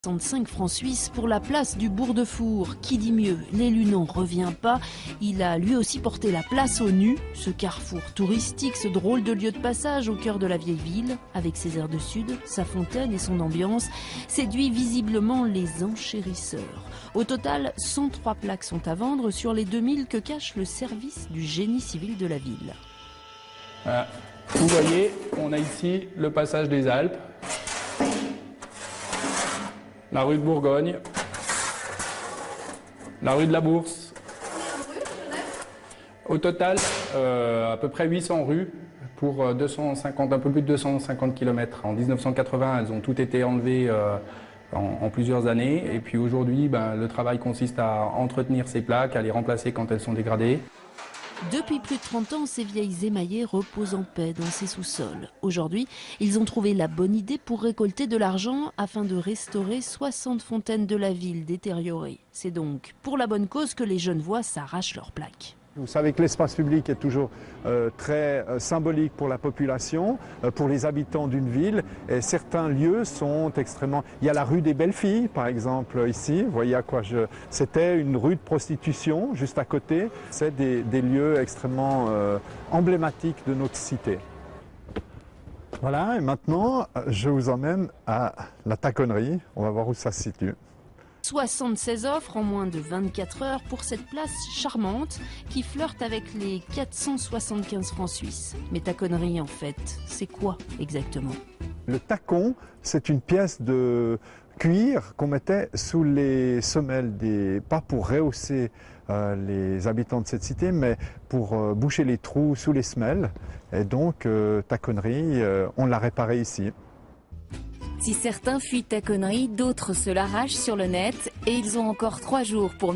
65 francs suisses pour la place du Bourg-de-Four. Qui dit mieux, l'élu n'en revient pas. Il a lui aussi porté la place aux nus. Ce carrefour touristique, ce drôle de lieu de passage au cœur de la vieille ville, avec ses airs de sud, sa fontaine et son ambiance, séduit visiblement les enchérisseurs. Au total, 103 plaques sont à vendre sur les 2000 que cache le service du génie civil de la ville. Voilà. Vous voyez, on a ici le passage des Alpes, la rue de Bourgogne, la rue de la Bourse. Au total, à peu près 800 rues pour un peu plus de 250 km. En 1980, elles ont toutes été enlevées en plusieurs années. Et puis aujourd'hui, le travail consiste à entretenir ces plaques, à les remplacer quand elles sont dégradées. Depuis plus de 30 ans, ces vieilles émaillées reposent en paix dans ces sous-sols. Aujourd'hui, ils ont trouvé la bonne idée pour récolter de l'argent afin de restaurer 60 fontaines de la ville détériorées. C'est donc pour la bonne cause que les Genevois s'arrachent leurs plaques. Vous savez que l'espace public est toujours très symbolique pour la population, pour les habitants d'une ville. Et certains lieux sont extrêmement... Il y a la rue des Belles-Filles, par exemple, ici. Vous voyez à quoi C'était une rue de prostitution, juste à côté. C'est des lieux extrêmement emblématiques de notre cité. Voilà, et maintenant, je vous emmène à la taconnerie. On va voir où ça se situe. 76 offres en moins de 24 heures pour cette place charmante qui flirte avec les 475 francs suisses. Mais taconnerie, en fait, c'est quoi exactement? Le tacon, c'est une pièce de cuir qu'on mettait sous les semelles pas pour rehausser les habitants de cette cité, mais pour boucher les trous sous les semelles. Et donc, taconnerie, on l'a réparée ici. Si certains fuient taconnerie, d'autres se l'arrachent sur le net et ils ont encore 3 jours pour